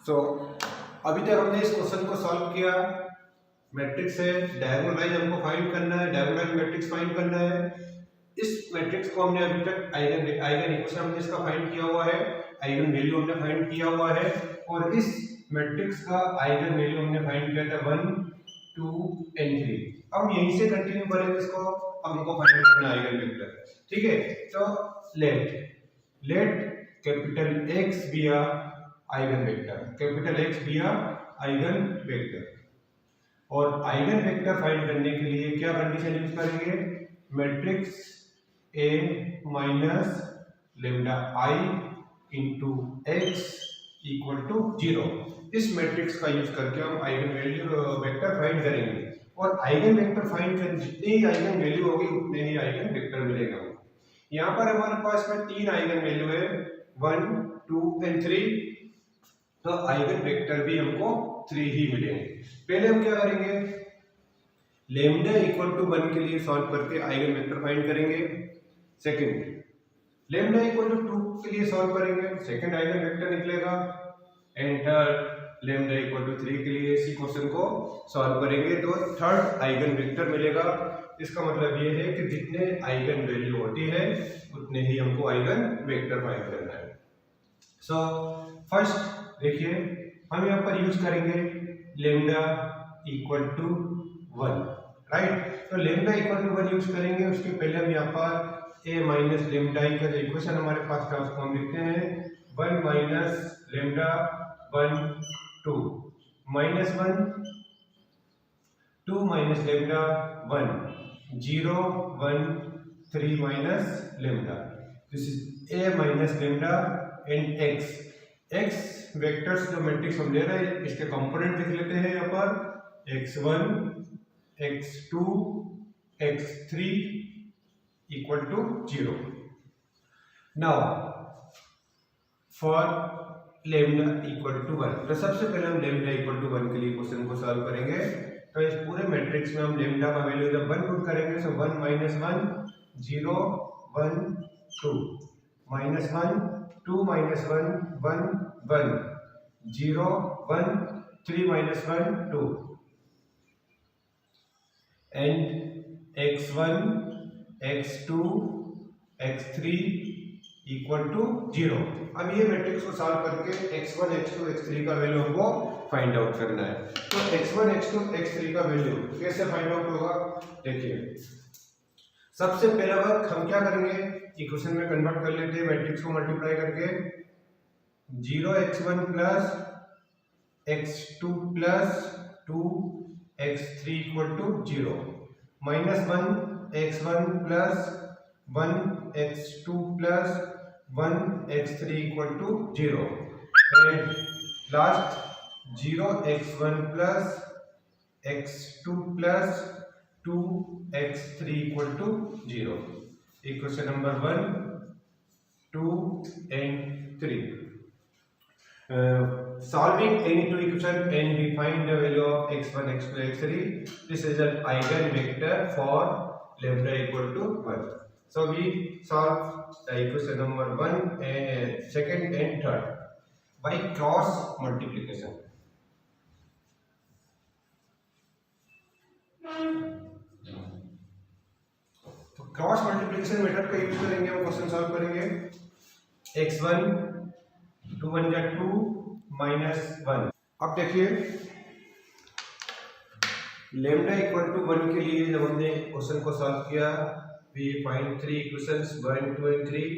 सो अभी तक हमने इस क्वेश्चन को सॉल्व किया। मैट्रिक्स है, डायगोनलाइज हमको फाइंड करना है, डायगोनलाइज मैट्रिक्स फाइंड करना है। इस मैट्रिक्स को हमने अभी तक आइगन इक्वेशन हमने इसका फाइंड किया हुआ है, आइगन वैल्यू हमने फाइंड किया हुआ है, और इस मैट्रिक्स का आइगन वैल्यू हमने फाइंड किया था 1 2 and 3। अब यहीं से कंटिन्यू करेंगे इसको। अब हमको फाइंड करना है आइगन वेक्टर, ठीक है। तो let capital X be a eigen vector, capital X be a eigen vector. और आइगन वेक्टर फाइंड करने के लिए क्या कंडीशन यूज करेंगे? Matrix A minus lambda I into X equal to 0। इस मैट्रिक्स का यूज करके हम आइगन वैल्यू वेक्टर फाइंड करेंगे। और आइगन वेक्टर फाइंड कर जितनी ही आइगन वैल्यू होगी उतने ही आइगन वेक्टर मिलेगा। यहाँ पर हमारे पास में 3 आइगन वैल्यू है, 1 2 and 3। तो आइगन वेक्टर भी हमको 3 ही मिलेंगे। पहले हम क्या करेंगे? लेम्डा इक्वल टू 1 के लिए सॉल्व करके आइगन वेक्टर फाइंड करेंगे। सेकंड, लेम्डा इक्वल टू 2 के लिए सॉल्व करेंगे, सेकंड आइगन वेक्टर निकलेगा। And third, lambda equal to 3 के लिए इसी क्वेश्चन को सॉल्व करेंगे तो थर्ड आइगन वेक्टर मिलेगा। इसका मतलब ये है कि जितने आइगन वैल्यू होती है उतने ही हमको आइगन वेक्टर फाइंड करना है। सो फर्स्ट देखिए, हम यहाँ पर यूज करेंगे लेम्डा इक्वल टू 1, राइट। तो लेम्डा इक्वल टू 1 यूज करेंगे। उसके पहले हम यहाँ पर a माइनस लेम्डा i का जो इक्वेशन हमारे पास था उसको हम लिखते हैं 1 minus lambda 1 2 minus 1 2 minus lambda 1 0 1 3 minus lambda. This is a minus lambda and x vectors जो मैट्रिक्स हम ले रहे हैं इसके कंपोनेंट लिख लेते हैं यहाँ पर x1 x2 x3 equal to 0। Now for lambda equal to 1, तो सबसे पहले हम lambda equal to 1 के लिए क्वेश्चन को सॉल्व करेंगे। तो इस पूरे मैट्रिक्स में हम lambda का वैल्यू जब 1 पुट करेंगे तो 1 minus 1 0 1 2 minus 1 2 minus 1 1 1 0 1 3 minus 1 2 and x1 x2 x3 equal to 0। अब ये मैट्रिक्स को सॉल्व करके x1 x2 x3 का वैल्यू हमको फाइंड आउट करना है। तो x1 x2 x3 का वैल्यू कैसे फाइंड आउट होगा? देखिए, सबसे पहला वर्क हम क्या करेंगे, इक्वेशन में कन्वर्ट कर लेते हैं मैट्रिक्स को मल्टीप्लाई करके। 0x1 plus x2 plus 2 x3 equal to 0 minus 1 x1 plus 1 x2 plus 1 x3 equal to 0 and last 0 x1 plus x2 plus 2 x3 equal to 0। Equation number 1 2 and 3। Solving any two equation and we find the value of x1 x2 x3, this is an eigenvector for lambda equal to 1. So we solve the equation number 1 and second and third by cross multiplication. तो cross multiplication method का use करेंगे, हम question solve करेंगे। x1 2 1 जा 2 minus 1। अब देखिए, lambda equal to 1 के लिए जब हमने क्वेश्चन को सॉल्व किया, we find 3 equations 1 2 and 3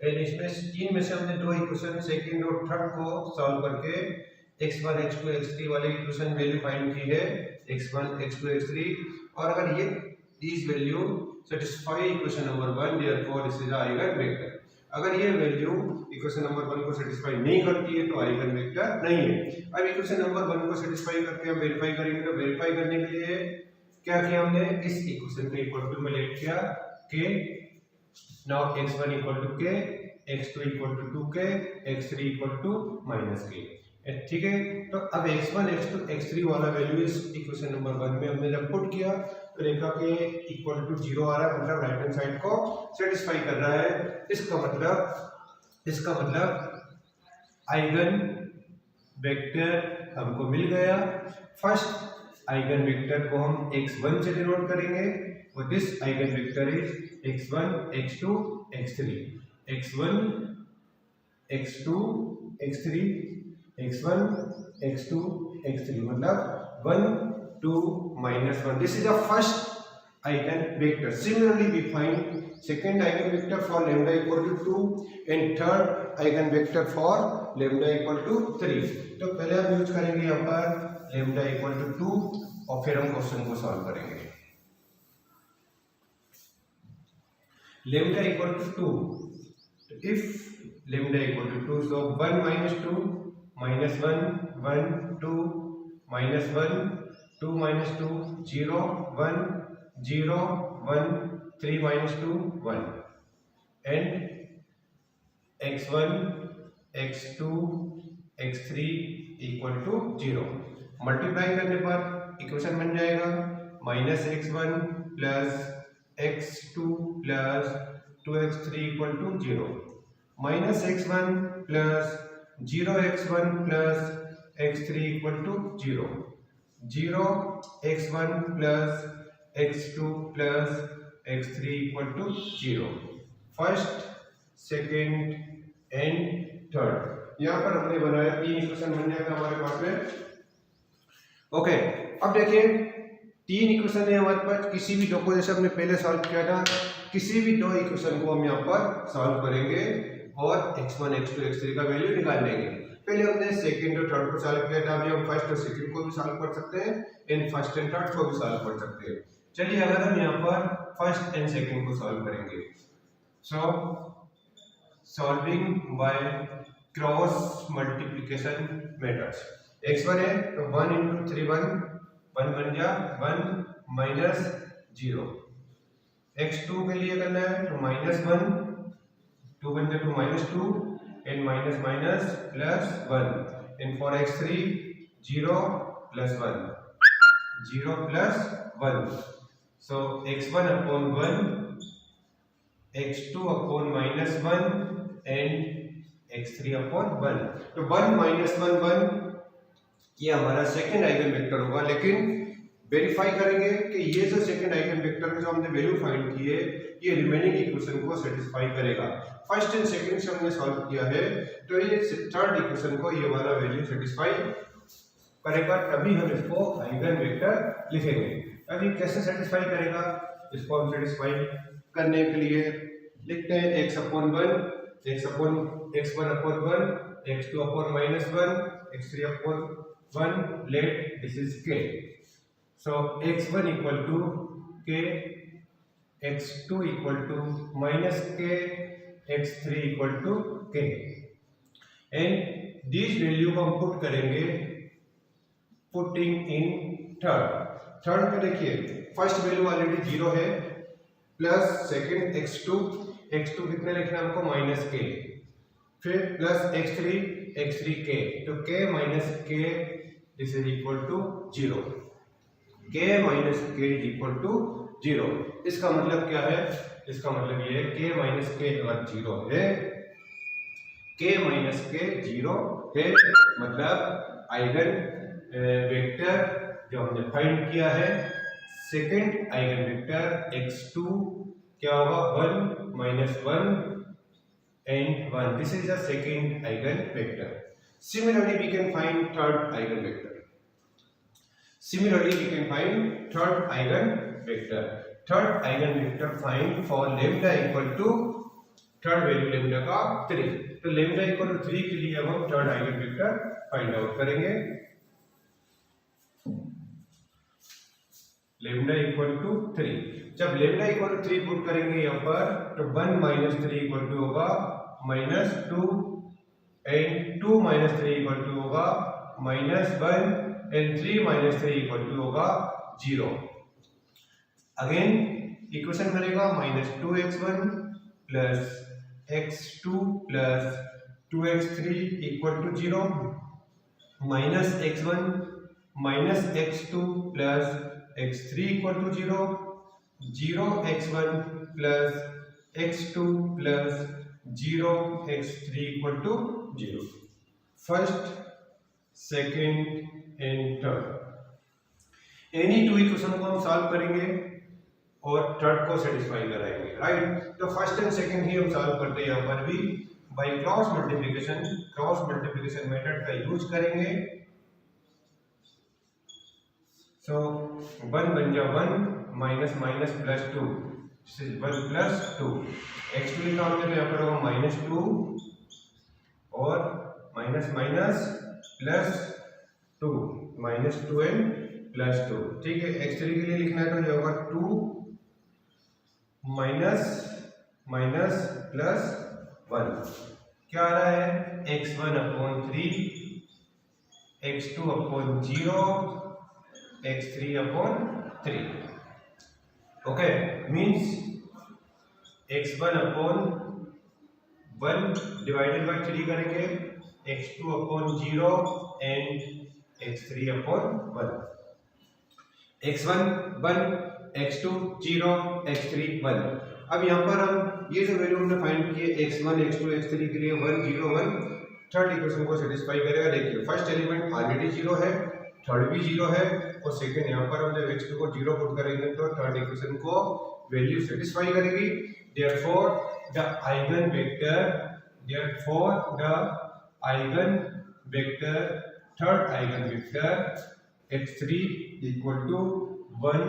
and इसमें तीन में से हमने 2 इक्वेशन सेकंड और थर्ड को सॉल्व करके x1 x2 x3 वाले इक्वेशन वैल्यू फाइंड की है, x1 x2 x3। और अगर ये this value satisfy equation number 1, therefore this is eigen vector. अगर ये वैल्यू इक्वेशन नंबर 1 को सेटिस्फाई नहीं करती है तो आइगन वेक्टर नहीं है। अब इक्वेशन नंबर 1 को सेटिस्फाई करके हम वेरीफाई करेंगे। तो वेरीफाई करने के लिए क्या किया हमने, इस इक्वेशन के इक्वल टू में लेट किया k, now x1 equal to k, x2 equal to 2k, x3 equal to -k। ठीक है, तो अब x1 x2 x3 वाला वैल्यू इस इक्वेशन नंबर 1 में हमने जब पुट किया तो देखा कि इक्वल टू 0 आ रहा है, मतलब राइट हैंड साइड को सेटिस्फाई कर रहा है। इसका मतलब आइगन वेक्टर हमको मिल गया। फर्स्ट आइगन वेक्टर को हम x1 से डिनोट करेंगे और this eigen vector is x1 x2 x3, x1 x2 x3, x1 x2 x3 मतलब 1 2 -1. This is the first eigenvector. Similarly, we find second eigenvector for lambda equal to 2 and third eigenvector for lambda equal to 3. तो पहले हम use करेंगे यहाँ पर lambda equal to 2 और फिर हम क्वेश्चन को सॉल्व करेंगे। Lambda equal to 2. If lambda equal to 2, so 1 minus 2 minus 1 1 2 minus 1 2 minus 2 0 1 0 1 3 minus 2 1 and x1 x2 x3 equal to 0. Multiply करने पर इक्वेशन बन जाएगा -x1 plus x2 plus 2x3 equal to 0, -x1 plus 0x1 plus x3 equal to 0, 0x1 plus x2 plus x3 equal to 0. First second and third यहाँ पर हमने बनाया, तीन equation बन जाएगा हमारे पास में। ओके, अब देखिए तीन इक्वेशन है हमारे पास। किसी भी दो को, जैसे हमने पहले सॉल्व किया था, किसी भी दो इक्वेशन को हम यहाँ पर सॉल्व करेंगे और x1 x2 x3 का वैल्यू निकाल लेंगे। पहले हमने सेकंड और थर्ड को सॉल्व किया था, अभी हम फर्स्ट और सेकंड को भी सॉल्व कर सकते हैं एंड फर्स्ट एंड थर्ड को भी सॉल्व कर सकते हैं। चलिए अगर हम यहाँ पर फर्स्ट एंड सेकंड को सॉल्व करेंगे, सो solving by cross multiplication methods. x1 है तो 1 × 3 1 बन गया 1 माइनस 0। x2 के लिए करना है तो -1 2 बन गया 2 -2 and minus minus plus 1 and for x3 0 plus 1 0 plus 1, so x1 upon 1 x2 upon -1 and x3 upon 1। तो 1 -1 1 ये हमारा सेकंड आइगन वेक्टर होगा, लेकिन वेरीफाई करेंगे कि ये जो सेकंड आइगन वेक्टर की जो हमने वैल्यू फाइंड की है ये रिमेनिंग इक्वेशन को सेटिस्फाई करेगा। फर्स्ट एंड सेकंड से हमने सॉल्व किया है तो ये थर्ड इक्वेशन को ये वाला वैल्यू सेटिस्फाई करेगा, तभी हम इसको आइगन वेक्टर लिखेंगे। अभी कैसे सेटिस्फाई करेगा, इसको हम सेटिस्फाई करने के लिए लिखते हैं x/1 x1 upon 1 x2 upon -1 x3 upon 1, let this is k, so x1 equal to k, x2 equal to minus k, x3 equal to k and these value को हम पुट करेंगे पुटिंग इन थर्ड में। देखिए first value already 0 है plus second x2 कितने लिखना है हमको -k, फिर प्लस x3 k, तो k minus k this is equal to 0, k minus k is equal to 0। इसका मतलब क्या है, इसका मतलब ये है k minus k अगर 0 है, k minus k 0 है मतलब आइगन वेक्टर जो हमने फाइंड किया है सेकंड आइगन वेक्टर x2 क्या होगा 1 minus 1 and 1, this is the second eigenvector. Similarly we can find third eigenvector. Third eigenvector find for lambda equal to third value lambda का 3, तो lambda equal to 3 के लिए हम third eigenvector find out करेंगे। lambda equal to 3, जब lambda equal to 3 put करेंगे यहाँ पर तो 1 minus 3 equal to होगा -2 and 2 minus 3 equal to होगा -1 and 3 minus 3 equal to होगा 0। अगेन इक्वेशन करेगा -2x1 plus x2 plus 2x3 equal to 0, -x1 minus x2 plus x3 equal to 0, 0x1 plus x2 plus 0x3 equal to 0। First second and third. Any two equation को हम solve करेंगे और third को satisfy कराएंगे, right. तो first and second ही हम solve करते हैं यहाँ पर भी बाय क्रॉस मल्टीप्लिकेशन मेथड का यूज करेंगे। सो 1 बन जा 1 minus minus plus 2, this is 1 plus 2। x2 लिखा हमने तो यहाँ पर होगा माइनस 2 और minus minus plus 2, minus 2 and plus 2, ठीक है। x3 के लिए लिखना है तो ये होगा 2 माइनस माइनस प्लस 1, क्या आ रहा है x1 upon 3, x2 upon 0, x3 upon 3। Okay, means x1 upon 1 divided by 3 करेंगे, x2 upon 0 and x3 upon 1। x1 1, x2 0, x3 1। अब यहाँ पर हम ये जो वैल्यू हमने फाइंड किए x1 x2 x3 के लिए 1 0 1, थर्ड इक्वेशन को सेटिस्फाई करेगा। देखिए फर्स्ट एलिमेंट ऑलरेडी 0 है, थर्ड भी 0 है और सेकंड यहाँ पर हम जब x2 को 0 पुट करेंगे तो थर्ड इक्वेशन को वैल्यू सेटिस्फाई करेगी। therefore the eigen vector third eigen vector x3 equal to 1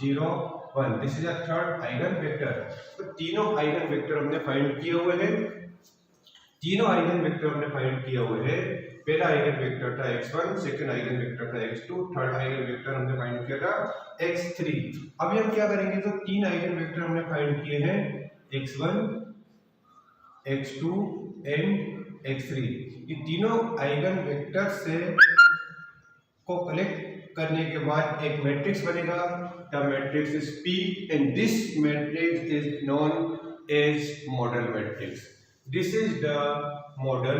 0 1, this is a third eigen vector. तो तीनों आइगन वेक्टर हमने फाइंड किए हुए हैं, पहला आइगन वेक्टर था x1, सेकंड आइगन वेक्टर था x2, थर्ड आइगन वेक्टर हमने फाइंड किया था x3। अब हम क्या करेंगे, तो तीन आइगन वेक्टर हमने फाइंड किए हैं x1 x2 एंड x3। ये तीनों आइगन वेक्टर से को कलेक्ट करने के बाद एक मैट्रिक्स बनेगा। The matrix is P and this matrix is known as model matrix. This is the model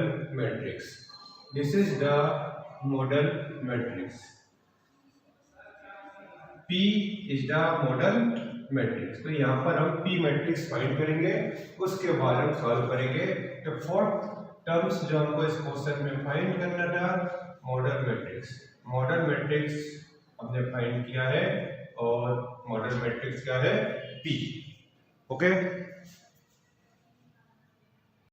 matrix. P is the model matrix. तो यहाँ पर हम P मैट्रिक्स फाइंड करेंगे, उसके बाद हम सॉल्व करेंगे। तो फोर्थ टर्म्स जो हमको इस क्वेश्चन में फाइंड करना था, मॉडल मैट्रिक्स हमने फाइंड किया है और मॉडल मैट्रिक्स क्या है P। ओके।